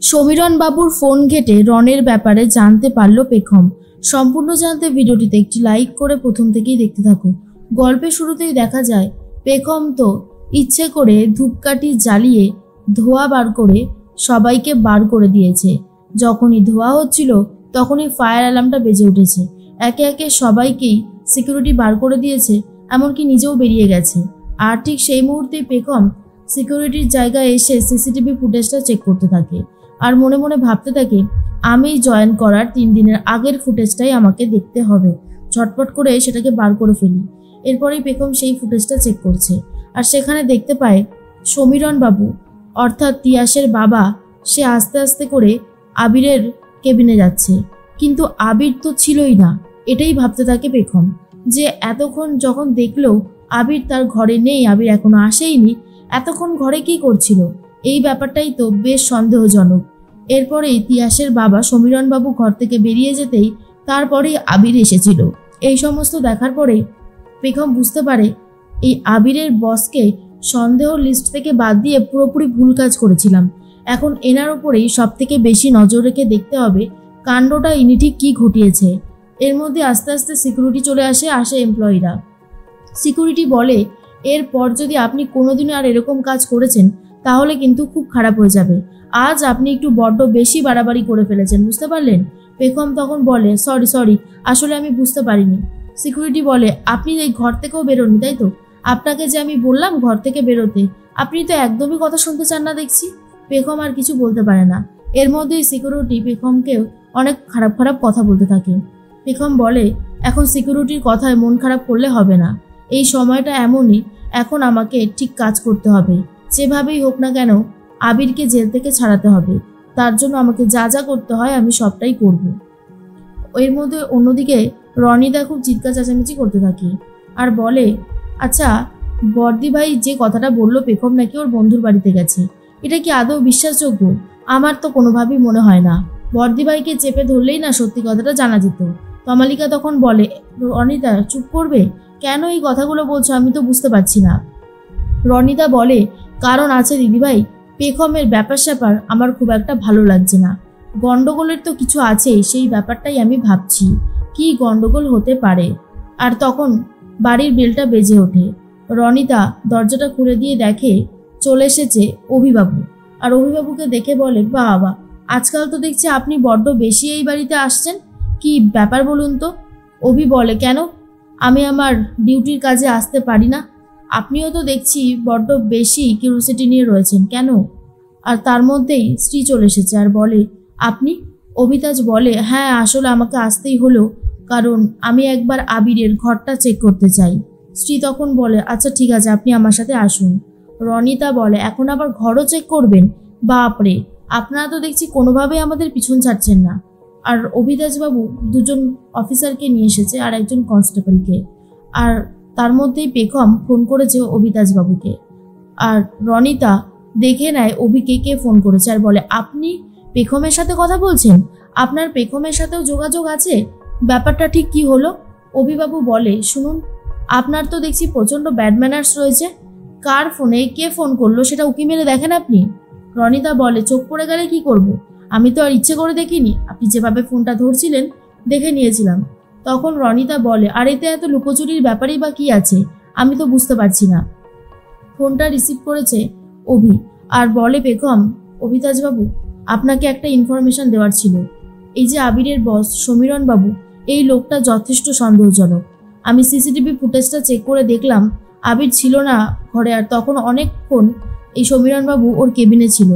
সমীরণ বাবুর ফোন ঘেটে রনের ব্যাপারে জানতে পারল পেখম। সম্পূর্ণ জানতে ভিডিওটিতে একটি লাইক করে প্রথম থেকেই দেখতে থাকো। গল্পের শুরুতেই দেখা যায় পেখম তো ইচ্ছে করে ধূপকাঠি জ্বালিয়ে ধোঁয়া বার করে সবাইকে বার করে দিয়েছে। যখনই ধোঁয়া হচ্ছিল তখনই ফায়ার অ্যালার্মটা বেজে উঠেছে। একে একে সবাইকেই সিকিউরিটি বার করে দিয়েছে, এমনকি নিজেও বেরিয়ে গেছে। আর ঠিক সেই মুহূর্তে পেখম সিকিউরিটির জায়গায় এসে সিসিটিভি ফুটেজটা চেক করতে থাকে আর মনে মনে ভাবতে থাকে, আমি জয়েন করার 3 দিনের আগের ফুটেজটাই আমাকে দেখতে হবে। ঝটপট করে সেটাকে বার করে ফেলি। এরপরেই পেখম সেই ফুটেজটা চেক করছে আর সেখানে দেখতে পায় সমীরণ বাবু অর্থাৎ তিয়াসের বাবা, সে আস্তে আস্তে করে আবিরের কেবিনে যাচ্ছে। কিন্তু আবির তো ছিলই না। এটাই ভাবতে থাকে পেখম যে এতক্ষণ যখন দেখলো আবির তার ঘরে নেই, আবির এখনো আসেইনি, এতক্ষণ ঘরে কি করছিল? এই ব্যাপারটাই তো বেশ সন্দেহজনক। এরপরেই তিয়াসের বাবা সমীরণ বাবু ঘর থেকে বেরিয়ে যেতেই তারপরেই আবির এসেছিল। এই সমস্ত দেখার পরে পেখম বুঝতে পারে এই আবিরের বসকে সন্দেহ লিস্ট থেকে বাদ দিয়ে পুরোপুরি ভুল কাজ করেছিলাম। এখন এনার উপরেই সব থেকে বেশি নজর রেখে দেখতে হবে কাণ্ডটা ইনি ঠিক কী ঘটিয়েছে। এর মধ্যে আস্তে আস্তে সিকিউরিটি চলে আসে এমপ্লয়িরা। সিকিউরিটি বলে, এরপর যদি আপনি কোনোদিনও আর এরকম কাজ করেছেন তাহলে কিন্তু খুব খারাপ হয়ে যাবে। আজ আপনি একটু বড্ড বেশি বাড়াবাড়ি করে ফেলেছেন, বুঝতে পারলেন? পেখম তখন বলে, সরি, আসলে আমি বুঝতে পারিনি। সিকিউরিটি বলে, আপনি এই ঘর থেকেও বেরোননি, তাই তো? আপনাকে যে আমি বললাম ঘর থেকে বেরোতে, আপনি তো একদমই কথা শুনতে চান না দেখছি। পেখম আর কিছু বলতে পারে না। এর মধ্যেই সিকিউরিটি পেখমকেও অনেক খারাপ কথা বলতে থাকে। পেখম বলে, এখন সিকিউরিটির কথায় মন খারাপ করলে হবে না। এই সময়টা এমনই, এখন আমাকে ঠিক কাজ করতে হবে। যেভাবেই হোক না কেন আবিরকে জেল থেকে ছাড়াতে হবে। তার জন্য আমাকে যা যা করতে হয় আমি সবটাই করব। এর মধ্যে অন্যদিকে রনিদা খুব চিৎকার চেঁচামেচি করতে থাকে আর বলে, আচ্ছা বর্দি ভাই যে কথাটা বললো পেখম নাকি ওর বন্ধুর বাড়িতে গেছে, এটা কি আদৌ বিশ্বাসযোগ্য? আমার তো কোনোভাবেই মনে হয় না। বর্দি ভাইকে চেপে ধরলেই না সত্যি কথাটা জানা যেত। তমালিকা তখন বলে, রনিদা চুপ করবে? কেন এই কথাগুলো বলছো আমি তো বুঝতে পারছি না। রনিদা বলে, কারণ আছে দিদিভাই, পেখমের ব্যাপার স্যাপার আমার খুব একটা ভালো লাগছে না। গন্ডগোলের তো কিছু আছে, সেই ব্যাপারটাই আমি ভাবছি কি গন্ডগোল হতে পারে। আর তখন বাড়ির বেলটা বেজে ওঠে। রনিতা দরজাটা খুলে দিয়ে দেখে চলে এসেছে অভিবাবু। আর অভিবাবুকে দেখে বলে, বাবা আজকাল তো দেখছি আপনি বড্ড বেশি এই বাড়িতে আসছেন, কি ব্যাপার বলুন তো? অভি বলে, কেন আমি আমার ডিউটির কাজে আসতে পারি না? আপনিও তো দেখছি বড্ড বেশি কিউরিওসিটি নিয়ে রয়েছেন, কেন? আর তার মধ্যেই স্ত্রী চলে এসেছে আর বলে, আপনি? অভিতাজ বলে, হ্যাঁ আসলে আমাকে আসতেই হলো, কারণ আমি একবার আবিরের ঘরটা চেক করতে চাই। স্ত্রী তখন বলে, আচ্ছা ঠিক আছে আপনি আমার সাথে আসুন। রনিতা বলে, এখন আবার ঘরও চেক করবেন? বাপরে, আপনারা তো দেখছি কোনোভাবেই আমাদের পিছন ছাড়ছেন না। আর অভিতাজবাবু 2জন অফিসারকে নিয়ে এসেছে আর একজন কনস্টেবলকে। আর তার মধ্যেই পেখম ফোন করেছে অভিতাজবাবুকে। আর রনিতা দেখে নেয় অভিকে কে ফোন করেছে আর বলে, আপনি পেখমের সাথে কথা বলছেন? আপনার পেখমের সাথেও যোগাযোগ আছে? ব্যাপারটা ঠিক কি হলো? অভিবাবু বলে, শুনুন, আপনার তো দেখছি প্রচণ্ড ব্যাড ম্যানার্স রয়েছে। কার ফোনে কে ফোন করলো সেটা উকি মেরে দেখেন আপনি? রনিতা বলে, চোখ পড়ে গেলে কি করব? আমি তো আর ইচ্ছে করে দেখিনি, আপনি যেভাবে ফোনটা ধরছিলেন দেখে নিয়েছিলাম। তখন রনিতা বলে, আর এতে এত লুকোচুরির ব্যাপারই বা কি আছে? আমি তো বুঝতে পারছি না। ফোনটা রিসিভ করেছে অভি আর বলে, পেখম, অভিতাজবাবু আপনাকে একটা ইনফরমেশন দেওয়ার ছিল। এই যে আবিরের বস সমীরণ বাবু, এই লোকটা যথেষ্ট সন্দেহজনক। আমি সিসিটিভি ফুটেজটা চেক করে দেখলাম আবির ছিল না ঘরে, আর তখন অনেকক্ষণ এই সমীরণ বাবু ওর কেবিনে ছিল।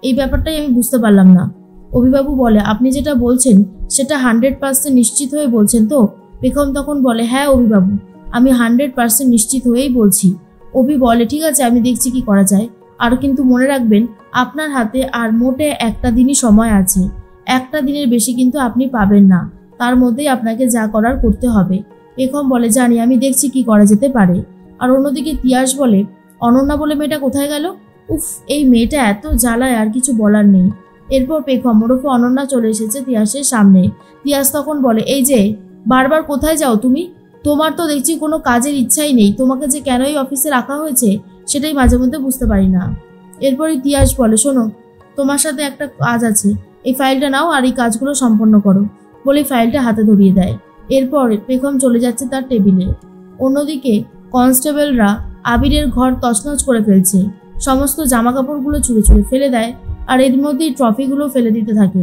এই ব্যাপারটাই আমি বুঝতে পারলাম না। অভিবাবু বলে, আপনি যেটা বলছেন সেটা 100% নিশ্চিত হয়ে বলছেন তো? পেখম তখন বলে, হ্যাঁ অভিবাবু, আমি 100% নিশ্চিত হয়েই বলছি। অভি বলে, ঠিক আছে আমি দেখছি কি করা যায়। আর কিন্তু মনে রাখবেন আপনার হাতে আর মোটে একটা দিনই সময় আছে। একটা দিনের বেশি কিন্তু আপনি পাবেন না, তার মধ্যেই আপনাকে যা করার করতে হবে। পেখম বলে, জানি, আমি দেখছি কি করা যেতে পারে। আর অন্যদিকে তিয়াস বলে, অনন্যা বলে মেয়েটা কোথায় গেল? উফ, এই মেয়েটা এত জ্বালায় আর কিছু বলার নেই। এরপর পেখম ওরফে অনন্যা চলে এসেছে তিয়াসের সামনে। তিয়াস তখন বলে, এই যে বারবার কোথায় যাও তুমি? তোমার তো দেখছি কোনো কাজের ইচ্ছাই নেই। তোমাকে যে কেন এই অফিসে রাখা হয়েছে সেটাই মাঝে মধ্যে বুঝতে পারি না। এরপরই তিয়াস বলে, শোনো, তোমার সাথে একটা কাজ আছে, এই ফাইলটা নাও আর এই কাজগুলো সম্পন্ন করো বলে ফাইলটা হাতে ধরিয়ে দেয়। এরপর পেখম চলে যাচ্ছে তার টেবিলে। অন্যদিকে কনস্টেবলরা আবিরের ঘর তছনছ করে ফেলছে, সমস্ত জামা কাপড়গুলো ছুঁড়ে ছুঁড়ে ফেলে দেয় আর এর মধ্যেই ট্রফিগুলো ফেলে দিতে থাকে।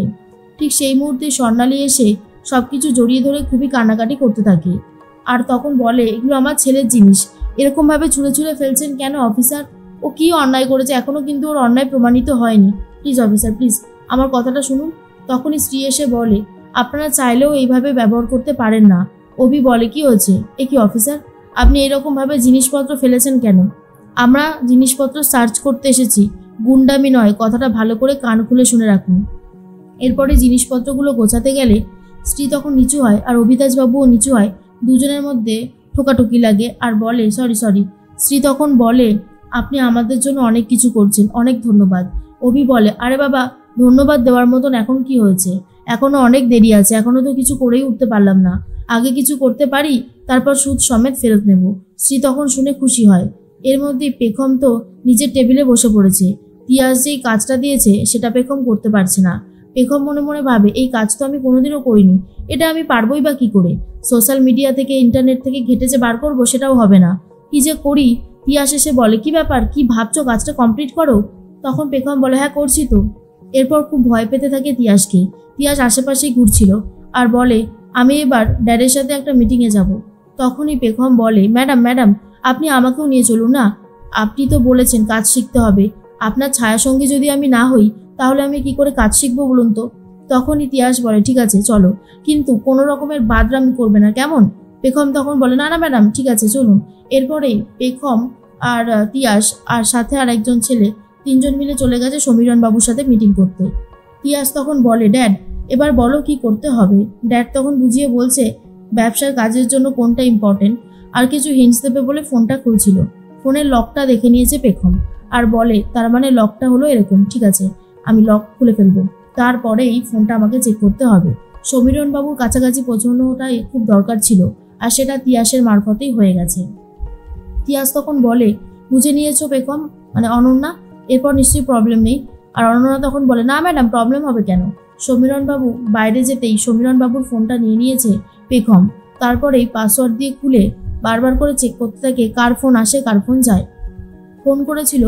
ঠিক সেই মুহূর্তে স্বর্ণালী এসে সবকিছু জড়িয়ে ধরে খুবই কান্নাকাটি করতে থাকে আর তখন বলে, এগুলো আমার ছেলের জিনিস, এরকম ভাবে ছুঁড়ে ছুঁড়ে ফেলছেন কেন অফিসার? ও কি অন্যায় করেছে? এখনো কিন্তু ওর অন্যায় প্রমাণিত হয়নি। প্লিজ অফিসার, প্লিজ আমার কথাটা শুনুন। তখনই স্ত্রী এসে বলে, আপনারা চাইলেও এইভাবে ব্যবহার করতে পারেন না। অভি বলে, কি হয়েছে? এ কি অফিসার, আপনি এরকম ভাবে জিনিসপত্র ফেলেছেন কেন? আমরা জিনিসপত্র সার্চ করতে এসেছি, গুন্ডামি নয়, কথাটা ভালো করে কান খুলে শুনে রাখুন। এরপরে জিনিসপত্রগুলো গোছাতে গেলে স্ত্রী তখন নিচু হয় আর অভিতাজবাবুও নিচু হয়। দুজনের মধ্যে ঠোকাঠুকি লাগে আর বলে, সরি। স্ত্রী তখন বলে, আপনি আমাদের জন্য অনেক কিছু করছেন, অনেক ধন্যবাদ। অভি বলে, আরে বাবা, ধন্যবাদ দেওয়ার মতন এখন কি হয়েছে? এখনো অনেক দেরি আছে, এখনো তো কিছু করেই উঠতে পারলাম না। আগে কিছু করতে পারি, তারপর সুদ সমেত ফেরত নেব। স্ত্রী তখন শুনে খুশি হয়। এর মধ্যেই পেখম তো নিজের টেবিলে বসে পড়েছে। তিয়াস যেই কাজটা দিয়েছে সেটা পেখম করতে পারছে না। পেখম মনে মনে ভাবে, এই কাজ তো আমি কোনোদিনও করিনি, এটা আমি পারবোই বা কি করে? সোশ্যাল মিডিয়া থেকে, ইন্টারনেট থেকে ঘেটে যে বার করবো সেটাও হবে না, কি যে করি? তিয়াস এসে বলে, কি ব্যাপার, কি ভাবছো, কাজটা কমপ্লিট করো। তখন পেখম বলে, হ্যাঁ করছি তো। এরপর খুব ভয় পেতে থাকে তিয়াসকে। তিয়াস আশেপাশেই ঘুরছিল আর বলে, আমি এবার ড্যাডের সাথে একটা মিটিংয়ে যাব। তখনই পেখম বলে, ম্যাডাম আপনি আমাকেও নিয়ে চলুন না, আপনি তো বলেছেন কাজ শিখতে হবে, আপনার ছায়াসঙ্গী যদি আমি না হই তাহলে আমি কি করে কাজ শিখবো বলুন তো? তখনই তিয়াস বলে, ঠিক আছে চলো, কিন্তু কোনো রকমের বাদরামি করবে না, কেমন? পেখম তখন বলে, না ম্যাডাম, ঠিক আছে চলুন। এরপরেই পেখম আর তিয়াস আর সাথে আর একজন ছেলে, তিনজন মিলে চলে গেছে সমীরণ বাবুর সাথে মিটিং করতে। তিয়াস তখন বলে, ড্যাড এবার বলো কি করতে হবে? ড্যাড তখন বুঝিয়ে বলছে ব্যবসার কাজের জন্য কোনটা ইম্পর্টেন্ট আর কিছু হিন্টস দেবে বলে ফোনটা খুলছিল। ফোনের লকটা দেখে নিয়েছে পেখম আর বলে, তার মানে লকটা হলো এরকম, ঠিক আছে আমি লক খুলে ফেলবো, তারপরে এই ফোনটা আমাকে চেক করতে হবে। সমীরণ বাবুর কাছাকাছি পৌঁছানোটাই খুব দরকার ছিল আর সেটা তিয়াসের মারফতেই হয়ে গেছে। তিয়াস তখন বলে, বুঝে নিয়েছো পেখম, মানে অনন্যা, এরপর নিশ্চয়ই প্রবলেম নেই। আর অনন্যা তখন বলে, না ম্যাডাম, প্রবলেম হবে কেন? সমীরণ বাবু বাইরে যেতেই সমীরণ বাবুর ফোনটা নিয়ে নিয়েছে পেখম। তারপরেই পাসওয়ার্ড দিয়ে খুলে বারবার করে চেক করতে থাকে কার ফোন আসে কার ফোন যায়। ফোন করেছিল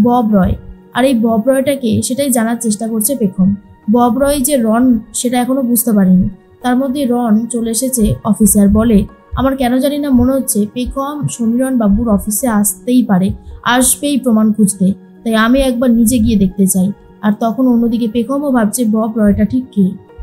বব রয়, আর এই বব রয়টাকে সেটাই জানার চেষ্টা করছে পেখম। বব রয় যে রন সেটা এখনো বুঝতে পারেনি। তার মধ্যে রন চলে এসেছে অফিসে আর বলে, আমার কেন জানি না মনে হচ্ছে পেখম সমীরণ বাবুর অফিসে আসতেই পারে, আসবেই প্রমাণ খুঁজতে, তাই আমি একবার নিজে গিয়ে দেখতে চাই। আর তখন অন্যদিকে পেখমও ভাবছে বব রয়টা ঠিক কে।